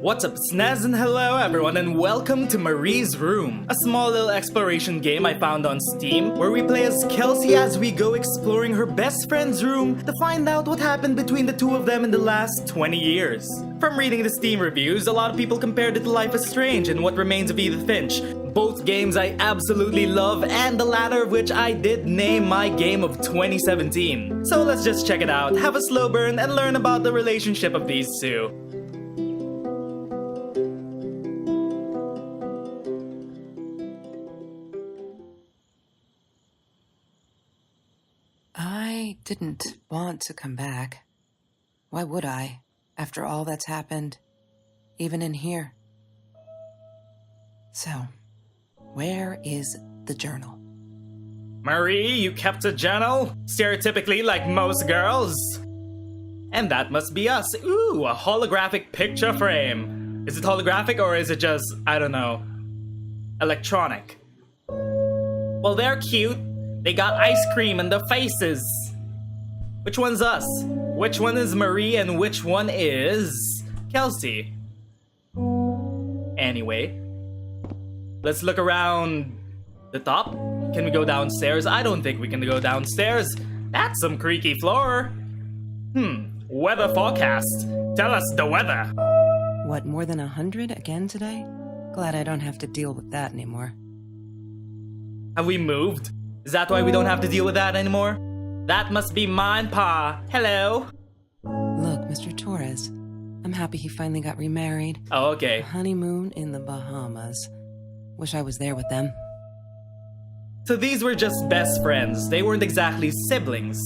What's up, Snaz, and hello everyone, and welcome to Marie's Room, a small little exploration game I found on Steam, where we play as Kelsey as we go exploring her best friend's room to find out what happened between the two of them in the last 20 years. From reading the Steam reviews, a lot of people compared it to Life is Strange and What Remains of Edith Finch, both games I absolutely love, and the latter of which I did name my game of 2017. So let's just check it out, have a slow burn, and learn about the relationship of these two. I didn't want to come back. Why would I, after all that's happened, even in here? So, where is the journal? Marie, you kept a journal? Stereotypically like most girls? And that must be us. Ooh, a holographic picture frame. Is it holographic or is it just, I don't know, electronic? Well, they're cute. They got ice cream in their faces. Which one's us? Which one is Marie and which one is Kelsey? Anyway, let's look around the top. Can we go downstairs? I don't think we can go downstairs. That's some creaky floor. Weather forecast. Tell us the weather. What, more than 100 again today? Glad I don't have to deal with that anymore. Have we moved? Is that why we don't have to deal with that anymore? That must be mine, Pa. Hello? Look, Mr. Torres, I'm happy he finally got remarried. Oh, okay. Honeymoon in the Bahamas. Wish I was there with them. So these were just best friends. They weren't exactly siblings.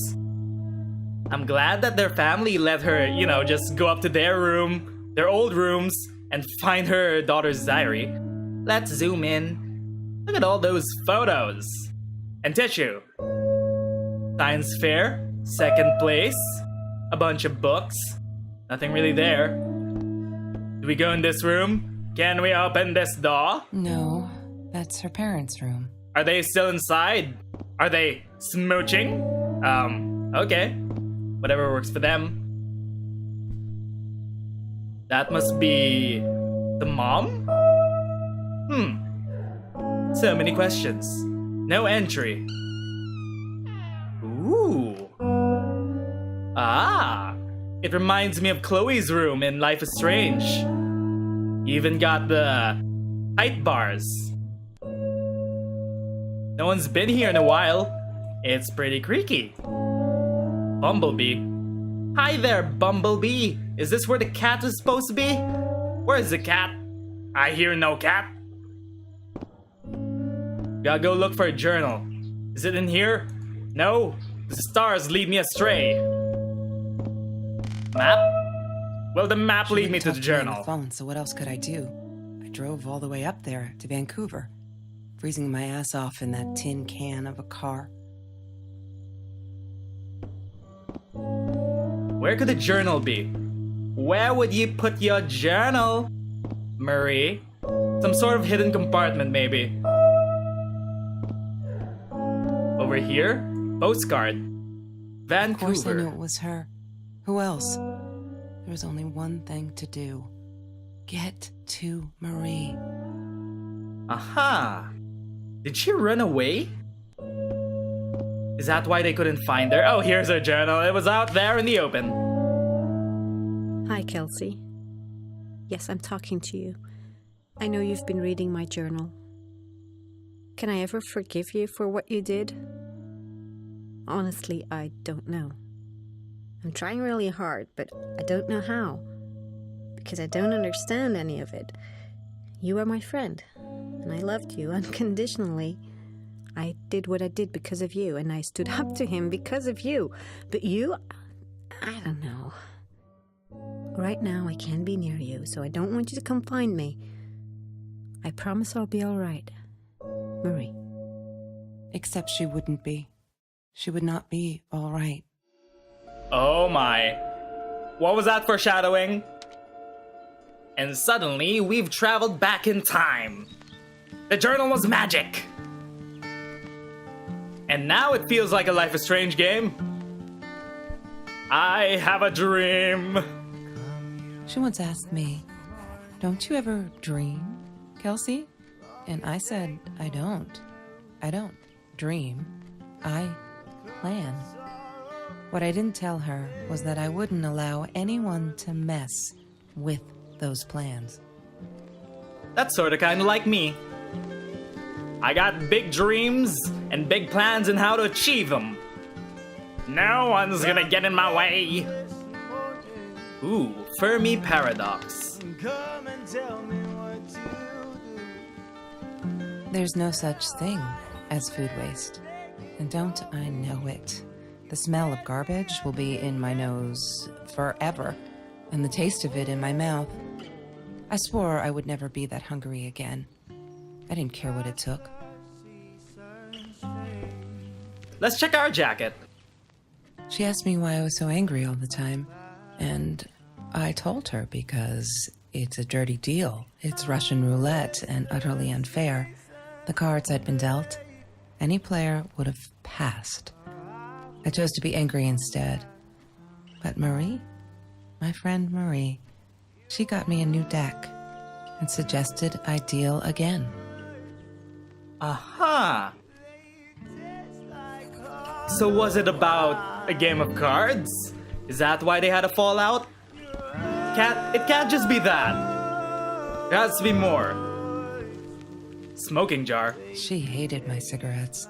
I'm glad that their family let her, just go up to their room, their old rooms, and find her daughter's diary. Let's zoom in. Look at all those photos. And tissue. Science fair, second place. A bunch of books. Nothing really there. Do we go in this room? Can we open this door? No, that's her parents' room. Are they still inside? Are they smooching? Okay. Whatever works for them. That must be the mom? So many questions. No entry. Ooh. Ah. It reminds me of Chloe's room in Life is Strange. You even got the height bars. No one's been here in a while. It's pretty creaky. Bumblebee. Hi there, Bumblebee. Is this where the cat is supposed to be? Where is the cat? I hear no cat. Gotta go look for a journal. Is it in here? No. The stars lead me astray. Map? Will the map lead me to the journal? On the phone, so what else could I do? I drove all the way up there to Vancouver, freezing my ass off in that tin can of a car. Where could the journal be? Where would you put your journal, Marie? Some sort of hidden compartment, maybe. Over here? Postcard. Vancouver. Of course I knew it was her. Who else? There was only one thing to do. Get to Marie. Aha! Did she run away? Is that why they couldn't find her? Oh, here's her journal. It was out there in the open. Hi, Kelsey. Yes, I'm talking to you. I know you've been reading my journal. Can I ever forgive you for what you did? Honestly, I don't know. I'm trying really hard, but I don't know how. Because I don't understand any of it. You are my friend, and I loved you unconditionally. I did what I did because of you, and I stood up to him because of you. But you, I don't know. Right now, I can't be near you, so I don't want you to come find me. I promise I'll be all right. Marie. Except she wouldn't be. She would not be all right. Oh my. What was that foreshadowing? And suddenly, we've traveled back in time. The journal was magic. And now it feels like a Life is Strange game. I have a dream. She once asked me, Don't you ever dream, Kelsey? And I said, I don't. I don't dream. I plan. What I didn't tell her was that I wouldn't allow anyone to mess with those plans. That's sorta kinda like me. I got big dreams and big plans and how to achieve them. No one's gonna get in my way. Ooh, Fermi Paradox. There's no such thing as food waste. And don't I know it? The smell of garbage will be in my nose forever, and the taste of it in my mouth. I swore I would never be that hungry again. I didn't care what it took. Let's check our jacket. She asked me why I was so angry all the time, and I told her because it's a dirty deal. It's Russian roulette and utterly unfair. The cards I'd been dealt, any player would have passed. I chose to be angry instead. But Marie, my friend Marie, she got me a new deck and suggested I deal again. Aha! So was it about a game of cards? Is that why they had a fallout? It can't just be that. There has to be more. Smoking jar. She hated my cigarettes.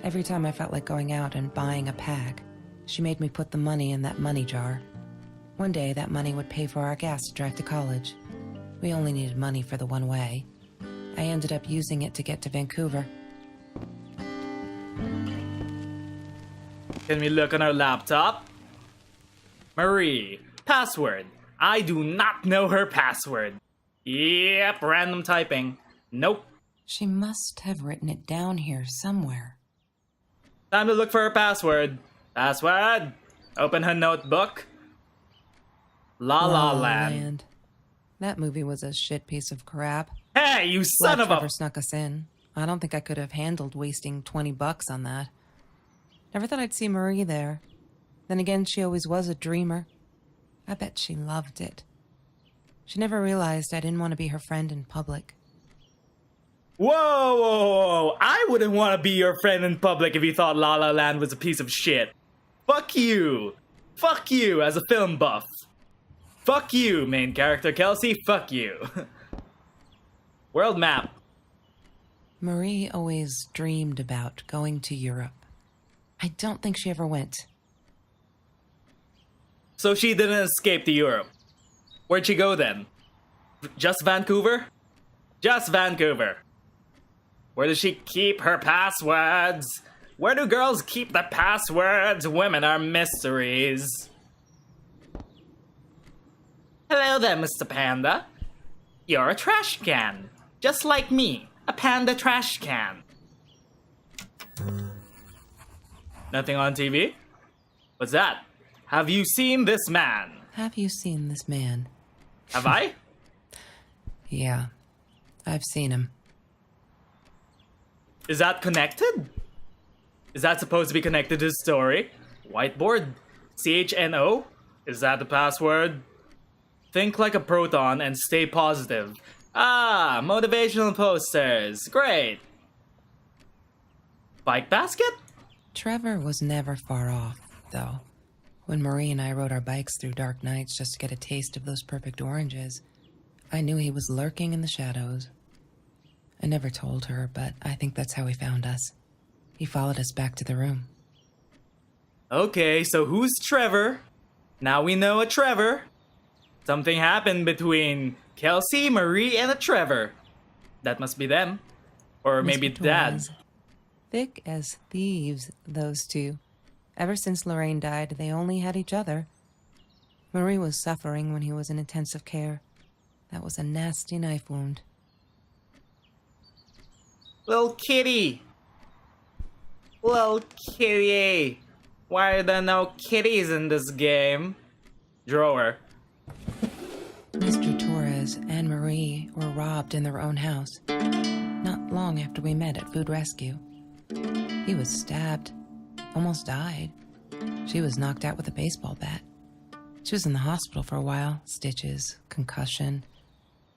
Every time I felt like going out and buying a pack, she made me put the money in that money jar. One day, that money would pay for our gas to drive to college. We only needed money for the one way. I ended up using it to get to Vancouver. Can we look on our laptop? Marie, password. I do not know her password. Yep, random typing. Nope. She must have written it down here somewhere. Time to look for her password. Password. Open her notebook. La La Land. That movie was a shit piece of crap. Hey, you son of Trevor a... snuck us in. I don't think I could have handled wasting $20 on that. Never thought I'd see Marie there. Then again, she always was a dreamer. I bet she loved it. She never realized I didn't want to be her friend in public. Whoa! I wouldn't want to be your friend in public if you thought La La Land was a piece of shit. Fuck you! Fuck you as a film buff. Fuck you, main character Kelsey, fuck you. World map. Marie always dreamed about going to Europe. I don't think she ever went. So she didn't escape to Europe. Where'd she go then? Just Vancouver? Just Vancouver. Where does she keep her passwords? Where do girls keep their passwords? Women are mysteries. Hello there, Mr. Panda. You're a trash can. Just like me, a panda trash can. Nothing on TV? What's that? Have you seen this man? Have you seen this man? Have I? Yeah, I've seen him. Is that connected? Is that supposed to be connected to the story? Whiteboard? CHNO? Is that the password? Think like a proton and stay positive. Ah, motivational posters. Great. Bike basket? Trevor was never far off, though. When Marie and I rode our bikes through dark nights just to get a taste of those perfect oranges, I knew he was lurking in the shadows. I never told her, but I think that's how he found us. He followed us back to the room. Okay, so who's Trevor? Now we know a Trevor. Something happened between Kelsey, Marie, and a Trevor. That must be them. Or maybe Mr. Dad. Torres. Thick as thieves, those two. Ever since Lorraine died, they only had each other. Marie was suffering when he was in intensive care. That was a nasty knife wound. Little kitty. Little kitty. Why are there no kitties in this game? Drawer. Mr. Torres and Marie were robbed in their own house. Not long after we met at Food Rescue. He was stabbed. Almost died. She was knocked out with a baseball bat. She was in the hospital for a while. Stitches, concussion.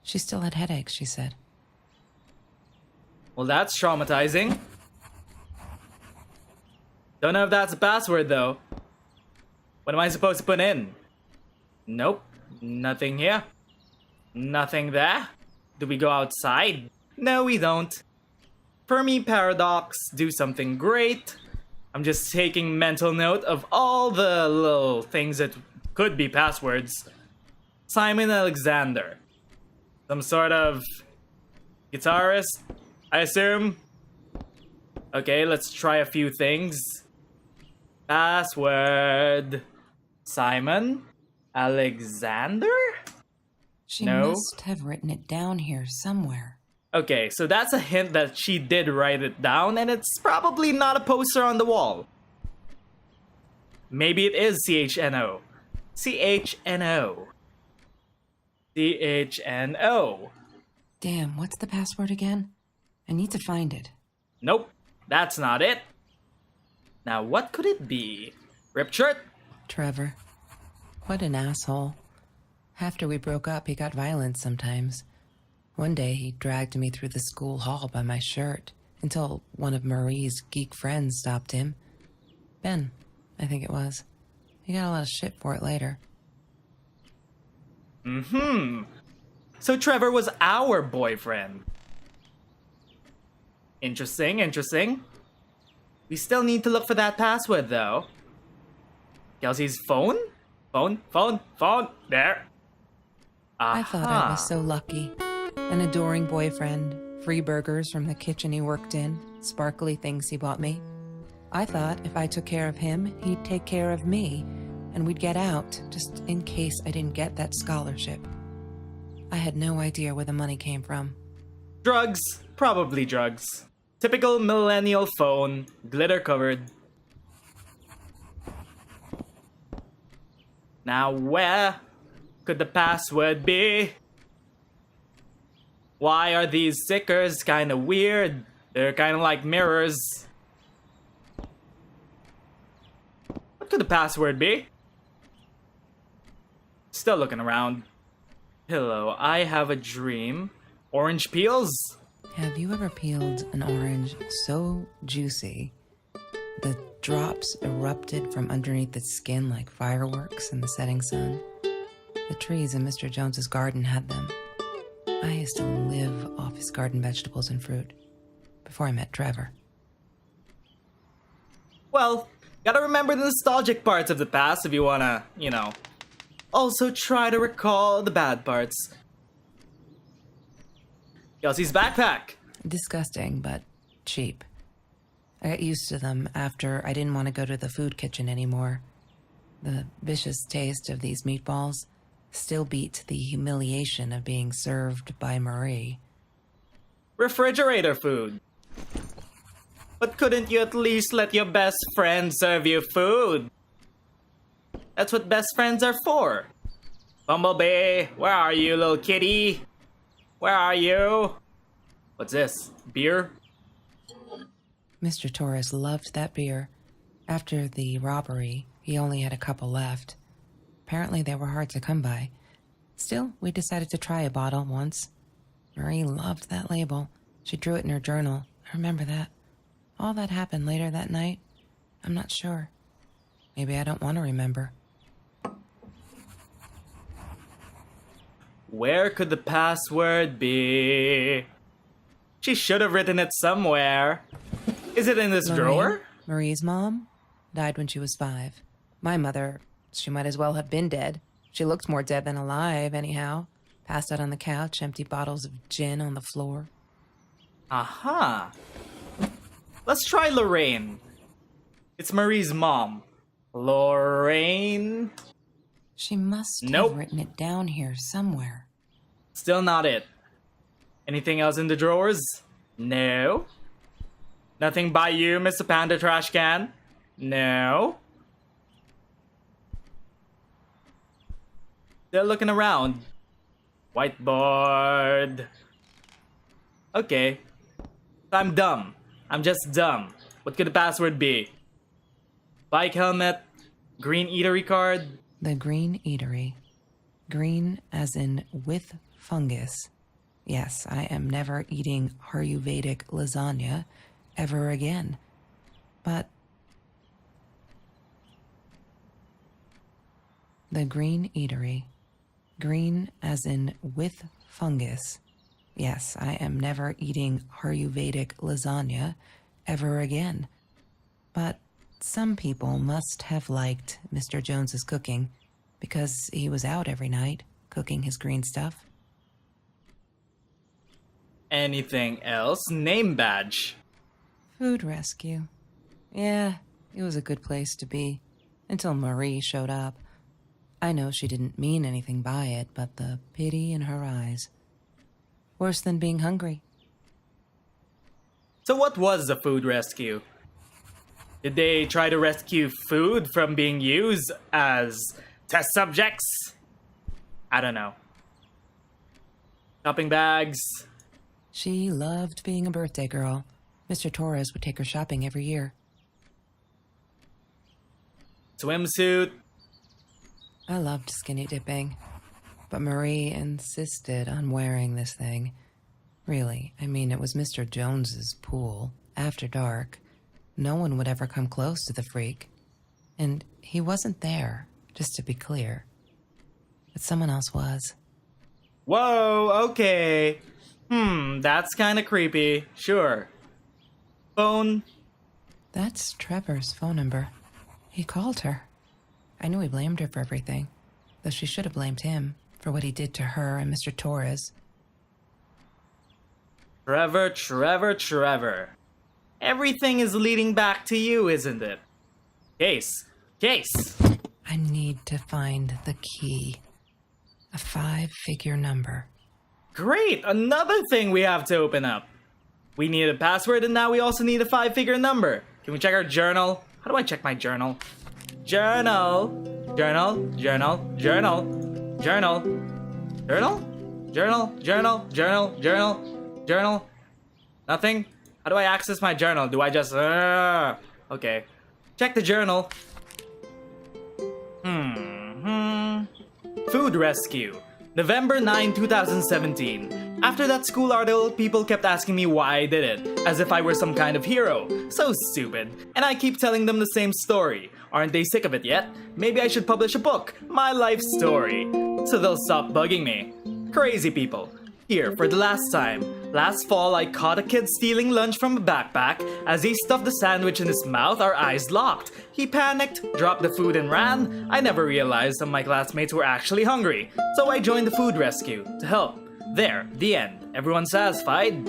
She still had headaches, she said. Well, that's traumatizing. Don't know if that's a password, though. What am I supposed to put in? Nope. Nothing here. Nothing there. Do we go outside? No, we don't. Fermi paradox, do something great. I'm just taking mental note of all the little things that could be passwords. Simon Alexander. Some sort of guitarist, I assume. Okay, let's try a few things. Password. Simon Alexander? She No. must have written it down here somewhere. Okay, so that's a hint that she did write it down, and it's probably not a poster on the wall. Maybe it is CHNO. CHNO. CHNO. Damn, what's the password again? I need to find it. Nope, that's not it. Now, what could it be? Ripped shirt? Trevor. What an asshole. After we broke up, he got violent sometimes. One day, he dragged me through the school hall by my shirt until one of Marie's geek friends stopped him. Ben, I think it was. He got a lot of shit for it later. So Trevor was our boyfriend. Interesting, interesting. We still need to look for that password, though. Kelsey's phone? Phone. There. I thought I was so lucky. An adoring boyfriend, free burgers from the kitchen he worked in, sparkly things he bought me. I thought if I took care of him, he'd take care of me, and we'd get out, just in case I didn't get that scholarship. I had no idea where the money came from. Drugs. Probably drugs. Typical millennial phone. Glitter covered. Now where could the password be? Why are these stickers kind of weird? They're kind of like mirrors. What could the password be? Still looking around. Pillow, I have a dream. Orange peels? Have you ever peeled an orange so juicy the drops erupted from underneath its skin like fireworks in the setting sun? The trees in Mr. Jones's garden had them. I used to live off his garden vegetables and fruit before I met Trevor. Well, gotta remember the nostalgic parts of the past if you wanna, also try to recall the bad parts. Kelsey's backpack. Disgusting, but cheap. I got used to them after I didn't want to go to the food kitchen anymore. The vicious taste of these meatballs still beat the humiliation of being served by Marie. Refrigerator food. But couldn't you at least let your best friend serve you food? That's what best friends are for. Bumblebee, where are you, little kitty? Where are you? What's this? Beer? Mr. Torres loved that beer. After the robbery, he only had a couple left. Apparently they were hard to come by. Still, we decided to try a bottle once. Marie loved that label. She drew it in her journal. I remember that. All that happened later that night, I'm not sure. Maybe I don't want to remember. Where could the password be? She should have written it somewhere. Is it in this drawer? Marie's mom died when she was 5. My mother, she might as well have been dead. She looked more dead than alive, anyhow. Passed out on the couch, empty bottles of gin on the floor. Aha. Let's try Lorraine. It's Marie's mom. Lorraine? She must Nope. have written it down here somewhere. Still not it. Anything else in the drawers? No. Nothing by you, Mr. Panda Trash Can? No. Still looking around. Whiteboard. Okay. I'm dumb. I'm just dumb. What could the password be? Bike helmet. Green eatery card. The Green Eatery. Green as in with fungus. Yes, I am never eating Ayurvedic lasagna ever again. But the Green Eatery. Green as in with fungus. Yes, I am never eating Ayurvedic lasagna ever again. But some people must have liked Mr. Jones's cooking because he was out every night cooking his green stuff. Anything else? Name badge. Food rescue. Yeah, it was a good place to be until Marie showed up. I know she didn't mean anything by it, but the pity in her eyes. Worse than being hungry. So what was the food rescue? Did they try to rescue food from being used as test subjects? I don't know. Shopping bags. She loved being a birthday girl. Mr. Torres would take her shopping every year. Swimsuit. I loved skinny dipping, but Marie insisted on wearing this thing. Really, I mean, it was Mr. Jones's pool, after dark. No one would ever come close to the freak. And he wasn't there, just to be clear. But someone else was. Whoa, okay. That's kinda creepy. Sure. Phone. That's Trevor's phone number. He called her. I knew he blamed her for everything, though she should have blamed him for what he did to her and Mr. Torres. Trevor. Everything is leading back to you, isn't it? Case. I need to find the key. A 5-figure number. Great, another thing we have to open up. We need a password and now we also need a 5-figure number. Can we check our journal? How do I check my journal? Journal. Nothing? How do I access my journal? Do I just... Okay. Check the journal. Food rescue. November 9, 2017. After that school article, people kept asking me why I did it, as if I were some kind of hero. So stupid. And I keep telling them the same story. Aren't they sick of it yet? Maybe I should publish a book, my life story. So they'll stop bugging me. Crazy people. Here, for the last time. Last fall, I caught a kid stealing lunch from a backpack. As he stuffed the sandwich in his mouth, our eyes locked. He panicked, dropped the food and ran. I never realized some of my classmates were actually hungry. So I joined the food rescue to help. There, the end. Everyone satisfied?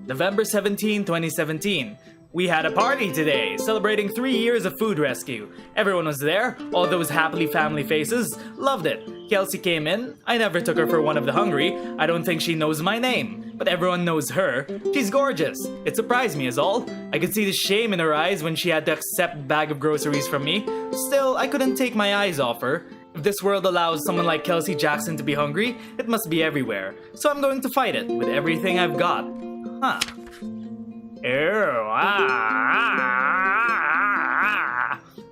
November 17, 2017. We had a party today, celebrating 3 years of food rescue. Everyone was there, all those happily family faces. Loved it. Kelsey came in. I never took her for one of the hungry. I don't think she knows my name, but everyone knows her. She's gorgeous. It surprised me is all. I could see the shame in her eyes when she had to accept a bag of groceries from me. Still, I couldn't take my eyes off her. If this world allows someone like Kelsey Jackson to be hungry, it must be everywhere. So I'm going to fight it with everything I've got. Huh.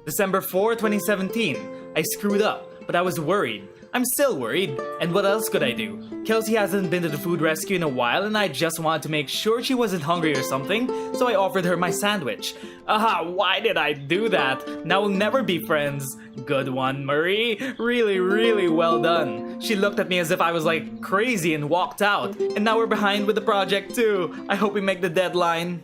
December 4, 2017. I screwed up, but I was worried. I'm still worried. And what else could I do? Kelsey hasn't been to the food rescue in a while and I just wanted to make sure she wasn't hungry or something, so I offered her my sandwich. Why did I do that? Now we'll never be friends. Good one, Marie. Really well done. She looked at me as if I was like crazy and walked out. And now we're behind with the project too. I hope we make the deadline.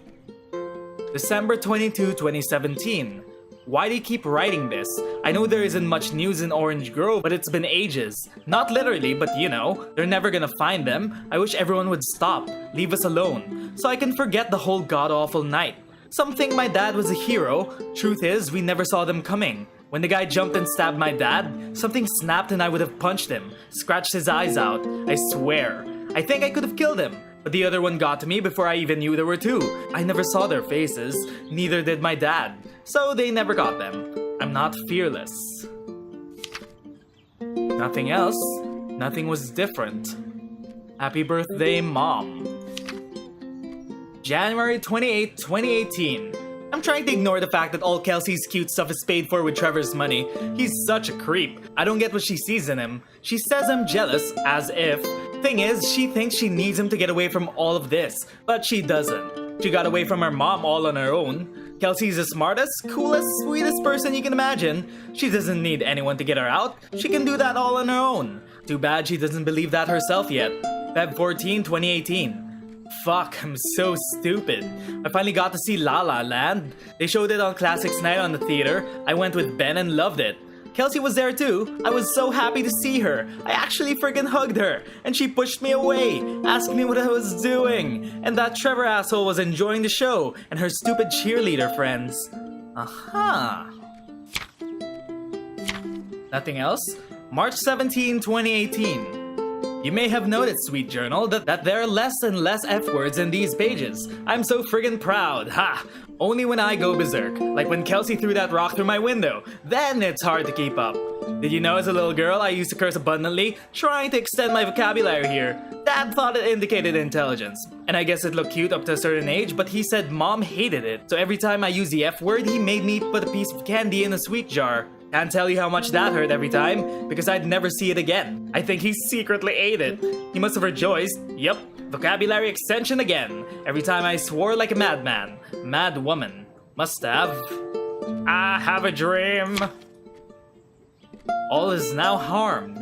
December 22, 2017. Why do you keep writing this? I know there isn't much news in Orange Grove, but it's been ages. Not literally, but you know, they're never gonna find them. I wish everyone would stop, leave us alone, so I can forget the whole god-awful night. Some think my dad was a hero. Truth is, we never saw them coming. When the guy jumped and stabbed my dad, something snapped and I would have punched him, scratched his eyes out, I swear. I think I could have killed him. But the other one got to me before I even knew there were two. I never saw their faces, neither did my dad. So they never got them. I'm not fearless. Nothing else. Nothing was different. Happy birthday, Mom. January 28, 2018. I'm trying to ignore the fact that all Kelsey's cute stuff is paid for with Trevor's money. He's such a creep. I don't get what she sees in him. She says I'm jealous, as if. Thing is, she thinks she needs him to get away from all of this, but she doesn't. She got away from her mom all on her own. Kelsey's the smartest, coolest, sweetest person you can imagine. She doesn't need anyone to get her out. She can do that all on her own. Too bad she doesn't believe that herself yet. Feb 14, 2018. Fuck, I'm so stupid. I finally got to see La La Land. They showed it on Classics Night on the theater. I went with Ben and loved it. Kelsey was there too. I was so happy to see her. I actually friggin' hugged her. And she pushed me away, asking me what I was doing. And that Trevor asshole was enjoying the show, and her stupid cheerleader friends. Aha. Nothing else? March 17, 2018. You may have noticed, sweet journal, that there are less and less F-words in these pages. I'm so friggin' proud, ha! Only when I go berserk, like when Kelsey threw that rock through my window. Then it's hard to keep up. Did you know as a little girl I used to curse abundantly, trying to extend my vocabulary here? Dad thought it indicated intelligence. And I guess it looked cute up to a certain age, but he said Mom hated it. So every time I used the F-word, he made me put a piece of candy in a sweet jar. Can't tell you how much that hurt every time, because I'd never see it again. I think he secretly ate it. He must have rejoiced. Yup, vocabulary extension again. Every time I swore like a madman. Mad woman. Must have. I have a dream. All is now harmed.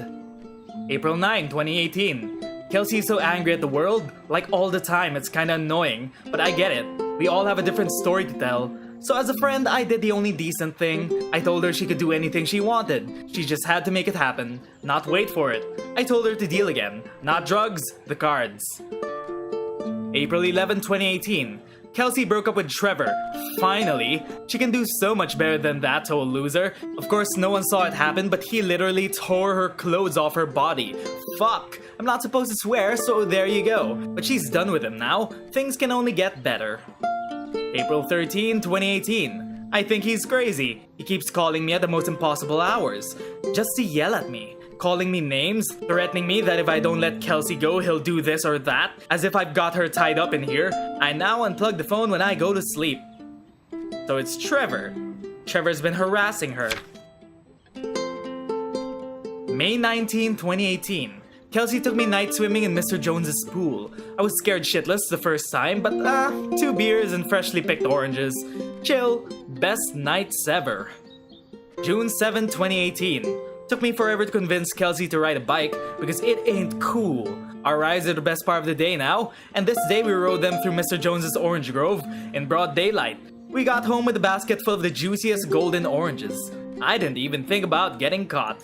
April 9, 2018. Kelsey is so angry at the world. Like all the time, it's kinda annoying. But I get it. We all have a different story to tell. So as a friend, I did the only decent thing. I told her she could do anything she wanted. She just had to make it happen, not wait for it. I told her to deal again. Not drugs, the cards. April 11, 2018. Kelsey broke up with Trevor. Finally! She can do so much better than that whole loser. Of course, no one saw it happen, but he literally tore her clothes off her body. Fuck! I'm not supposed to swear, so there you go. But she's done with him now. Things can only get better. April 13, 2018. I think he's crazy. He keeps calling me at the most impossible hours, just to yell at me. Calling me names, threatening me that if I don't let Kelsey go, he'll do this or that, as if I've got her tied up in here. I now unplug the phone when I go to sleep. So it's Trevor. Trevor's been harassing her. May 19, 2018. Kelsey took me night swimming in Mr. Jones's pool. I was scared shitless the first time, but 2 beers and freshly picked oranges. Chill. Best nights ever. June 7, 2018. Took me forever to convince Kelsey to ride a bike because it ain't cool. Our rides are the best part of the day now, and this day we rode them through Mr. Jones's orange grove in broad daylight. We got home with a basket full of the juiciest golden oranges. I didn't even think about getting caught.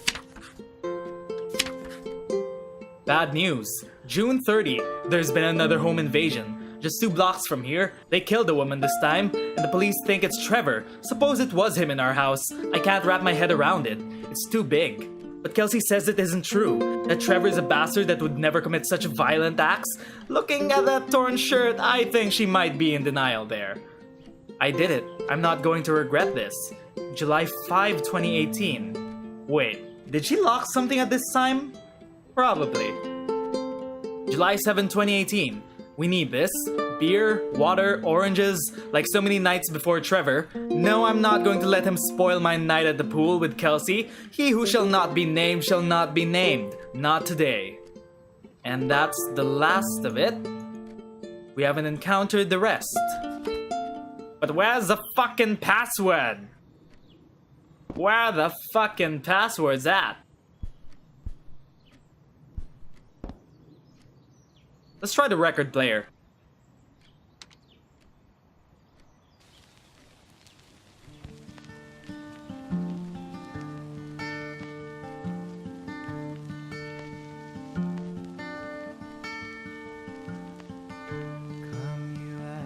Bad news. June 30, there's been another home invasion. Just 2 blocks from here, they killed a woman this time, and the police think it's Trevor. Suppose it was him in our house. I can't wrap my head around it. It's too big. But Kelsey says it isn't true. That Trevor is a bastard that would never commit such violent acts. Looking at that torn shirt, I think she might be in denial there. I did it. I'm not going to regret this. July 5, 2018. Wait, did she lock something at this time? Probably. July 7, 2018. We need this. Beer, water, oranges, like so many nights before Trevor. No, I'm not going to let him spoil my night at the pool with Kelsey. He who shall not be named shall not be named. Not today. And that's the last of it. We haven't encountered the rest. But where's the fucking password? Where the fucking password's at? Let's try the record player.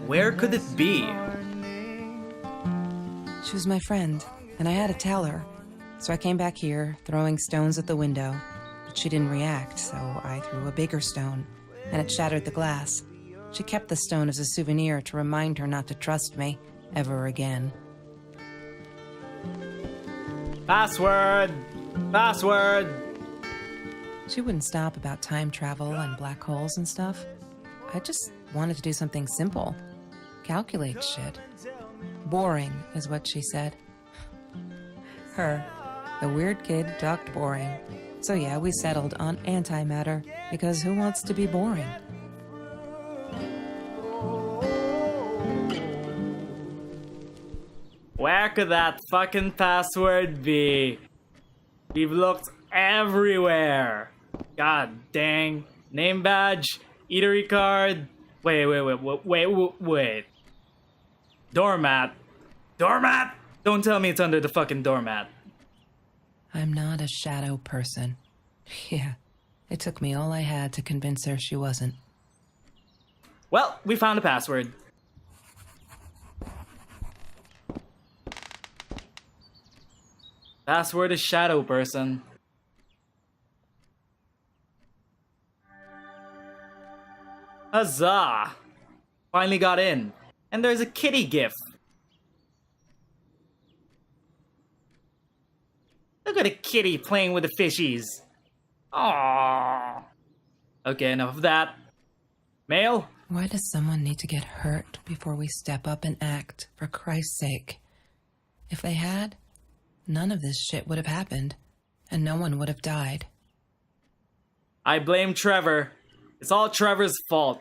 Where could it be? She was my friend, and I had to tell her. So I came back here, throwing stones at the window. But she didn't react, so I threw a bigger stone, and it shattered the glass. She kept the stone as a souvenir to remind her not to trust me ever again. Password! Password! She wouldn't stop about time travel and black holes and stuff. I just wanted to do something simple. Calculate shit. Boring, is what she said. Her, the weird kid, talked boring. So yeah, we settled on antimatter, because who wants to be boring? Where could that fucking password be? We've looked everywhere. God dang. Name badge, eatery card. Wait. Doormat. Doormat? Don't tell me it's under the fucking doormat. I'm not a shadow person. Yeah, it took me all I had to convince her she wasn't. Well, we found a password. Password is shadow person. Huzzah! Finally got in. And there's a kitty gif. Look at a kitty playing with the fishies. Aww. Okay, enough of that. Mail? Why does someone need to get hurt before we step up and act, for Christ's sake? If they had, none of this shit would have happened, and no one would have died. I blame Trevor. It's all Trevor's fault.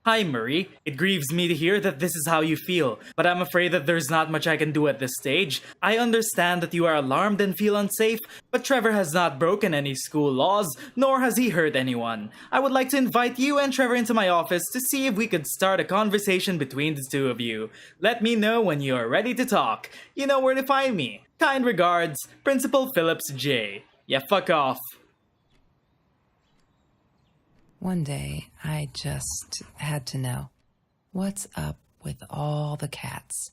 Hi, Marie. It grieves me to hear that this is how you feel, but I'm afraid that there's not much I can do at this stage. I understand that you are alarmed and feel unsafe, but Trevor has not broken any school laws, nor has he hurt anyone. I would like to invite you and Trevor into my office to see if we could start a conversation between the two of you. Let me know when you are ready to talk. You know where to find me. Kind regards, Principal Phillips J. Yeah, fuck off. One day, I just had to know, what's up with all the cats?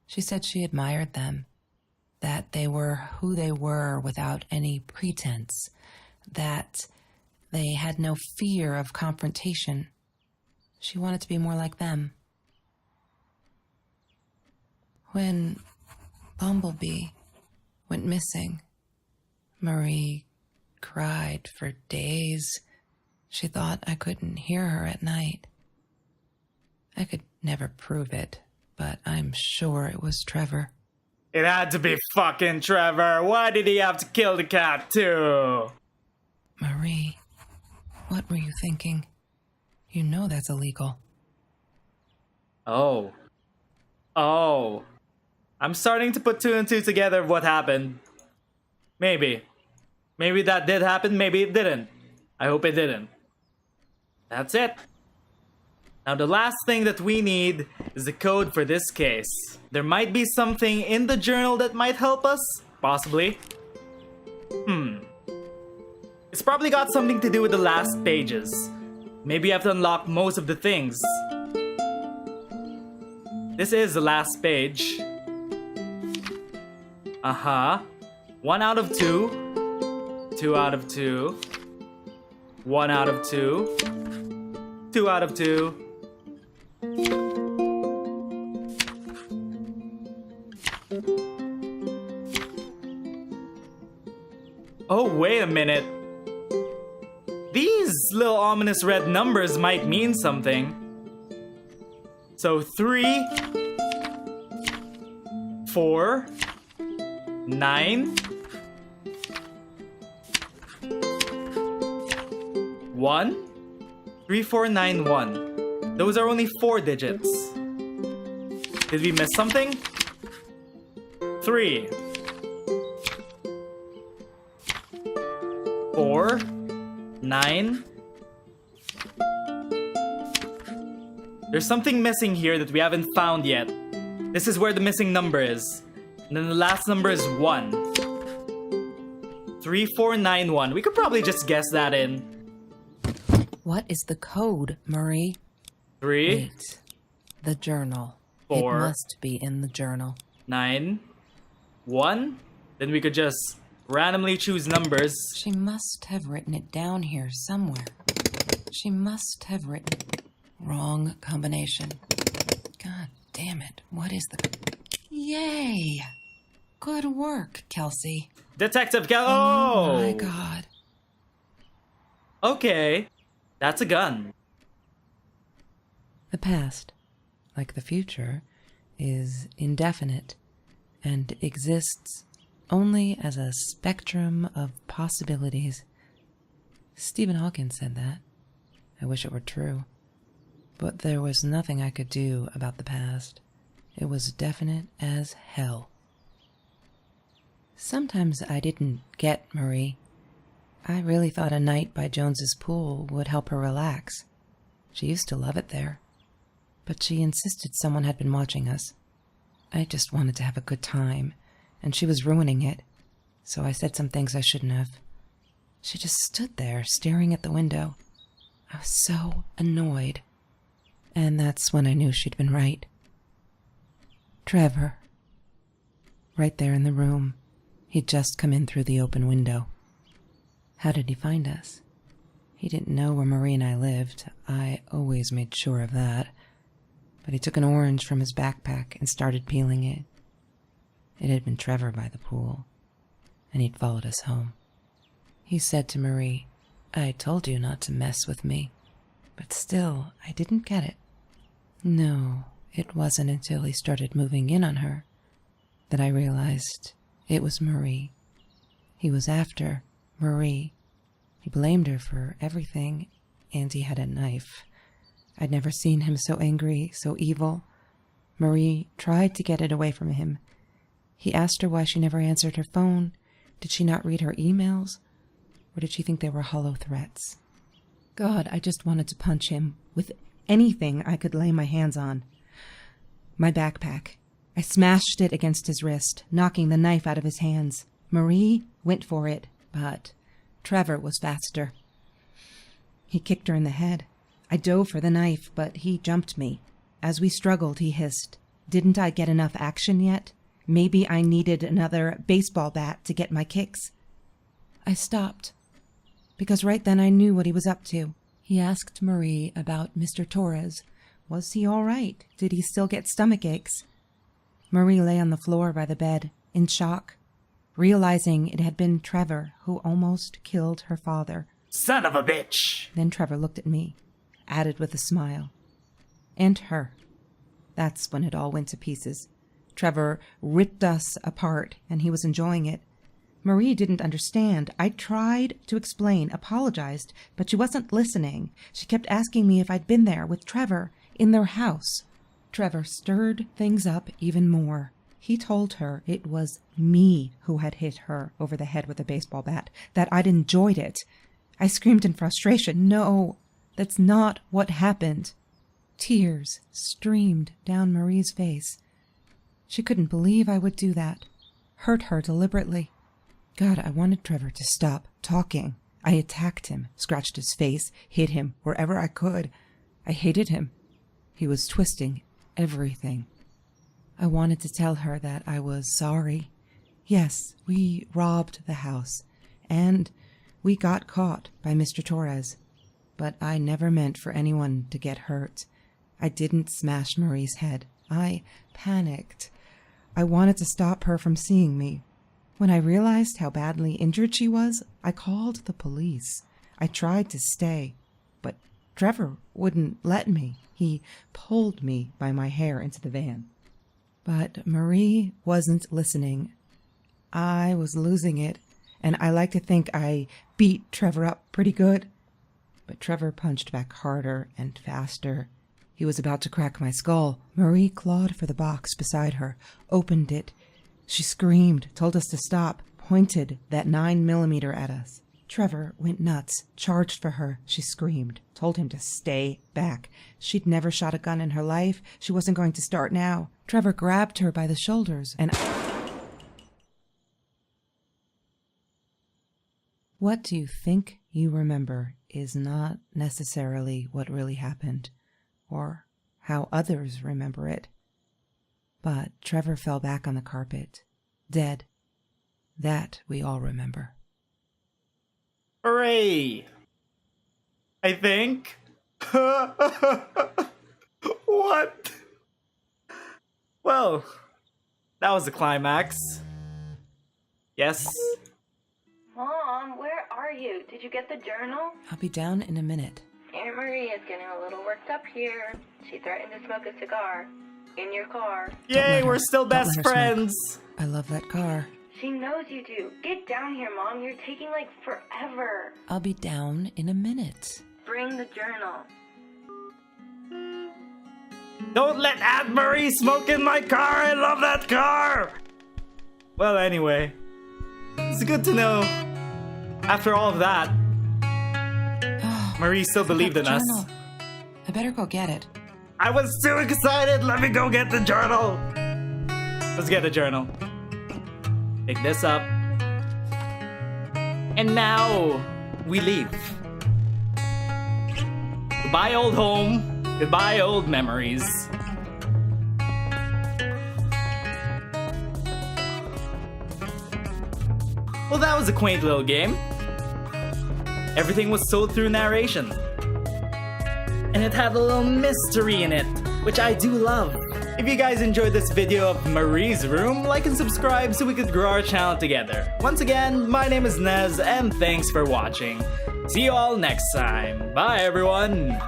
She said she admired them, that they were who they were without any pretense, that they had no fear of confrontation. She wanted to be more like them. When Bumblebee went missing, Marie cried for days. She thought I couldn't hear her at night. I could never prove it, but I'm sure it was Trevor. It had to be fucking Trevor. Why did he have to kill the cat too? Marie, what were you thinking? You know that's illegal. Oh. I'm starting to put two and two together of what happened. Maybe that did happen, maybe it didn't. I hope it didn't. That's it. Now the last thing that we need is the code for this case. There might be something in the journal that might help us. Possibly. It's probably got something to do with the last pages. Maybe I have to unlock most of the things. This is the last page. 1 out of 2. 2 out of 2. 1 out of 2. 2 out of 2. Oh, wait a minute. These little ominous red numbers might mean something. So 3, 4, 9, 1, 3, 4, 9, 1. Those are only 4 digits. Did we miss something? 3, 4, 9. There's something missing here that we haven't found yet. This is where the missing number is. And then the last number is 1. 3, 4, 9, 1. We could probably just guess that in. What is the code, Marie? 3. Wait. The journal. 4. It must be in the journal. 9, 1. Then we could just randomly choose numbers. She must have written it down here somewhere. She must have written... Wrong combination. God damn it. What is the... Yay! Good work, Kelsey. Detective Kel. Oh my god. Okay. That's a gun. The past, like the future, is indefinite and exists only as a spectrum of possibilities. Stephen Hawking said that. I wish it were true. But there was nothing I could do about the past. It was definite as hell. Sometimes I didn't get Marie. I really thought a night by Jones's pool would help her relax. She used to love it there. But she insisted someone had been watching us. I just wanted to have a good time, and she was ruining it. So I said some things I shouldn't have. She just stood there, staring at the window. I was so annoyed. And that's when I knew she'd been right. Trevor. Right there in the room. He'd just come in through the open window. How did he find us? He didn't know where Marie and I lived. I always made sure of that. But he took an orange from his backpack and started peeling it. It had been Trevor by the pool, and he'd followed us home. He said to Marie, "I told you not to mess with me." But still, I didn't get it. No, it wasn't until he started moving in on her that I realized it was Marie. He was after Marie. He blamed her for everything, and he had a knife. I'd never seen him so angry, so evil. Marie tried to get it away from him. He asked her why she never answered her phone. Did she not read her emails? Or did she think they were hollow threats? God, I just wanted to punch him with anything I could lay my hands on. My backpack. I smashed it against his wrist, knocking the knife out of his hands. Marie went for it, but Trevor was faster. He kicked her in the head. I dove for the knife, but he jumped me. As we struggled, he hissed, "Didn't I get enough action yet? Maybe I needed another baseball bat to get my kicks." I stopped, because right then I knew what he was up to. He asked Marie about Mr. Torres. Was he all right? Did he still get stomach aches? Marie lay on the floor by the bed, in shock, realizing it had been Trevor who almost killed her father. Son of a bitch! Then Trevor looked at me, added with a smile. And her. That's when it all went to pieces. Trevor ripped us apart, and he was enjoying it. Marie didn't understand. I tried to explain, apologized, but she wasn't listening. She kept asking me if I'd been there with Trevor in their house. Trevor stirred things up even more. He told her it was me who had hit her over the head with a baseball bat, that I'd enjoyed it. I screamed in frustration, "No, that's not what happened." Tears streamed down Marie's face. She couldn't believe I would do that, hurt her deliberately. God, I wanted Trevor to stop talking. I attacked him, scratched his face, hit him wherever I could. I hated him. He was twisting everything. I wanted to tell her that I was sorry. Yes, we robbed the house, and we got caught by Mr. Torres. But I never meant for anyone to get hurt. I didn't smash Marie's head. I panicked. I wanted to stop her from seeing me. When I realized how badly injured she was, I called the police. I tried to stay, but Trevor wouldn't let me. He pulled me by my hair into the van. But Marie wasn't listening. I was losing it, and I like to think I beat Trevor up pretty good. But Trevor punched back harder and faster. He was about to crack my skull. Marie clawed for the box beside her, opened it. She screamed, told us to stop, pointed that 9mm at us. Trevor went nuts, charged for her. She screamed, told him to stay back. She'd never shot a gun in her life. She wasn't going to start now. Trevor grabbed her by the shoulders and... What do you think you remember is not necessarily what really happened, or how others remember it. But Trevor fell back on the carpet, dead. That we all remember. Hooray! I think. What? Well, that was the climax. Yes? Mom, where are you? Did you get the journal? I'll be down in a minute. Aunt Marie is getting a little worked up here. She threatened to smoke a cigar. in your car. Yay, let we're her- still don't let best her smoke. friends. I love that car. She knows you do. Get down here, Mom. You're taking like forever. I'll be down in a minute. Bring the journal. Don't let Aunt Marie smoke in my car. I love that car. Well, anyway, it's good to know. After all of that, Marie still believed in us. Journal. I better go get it. I was too excited. Let me go get the journal. Let's get the journal. Pick this up. And now we leave. Goodbye, old home. Goodbye, old memories. Well, that was a quaint little game. Everything was told through narration. And it had a little mystery in it, which I do love. If you guys enjoyed this video of Marie's Room, like and subscribe so we could grow our channel together. Once again, my name is Nez, and thanks for watching. See you all next time. Bye, everyone!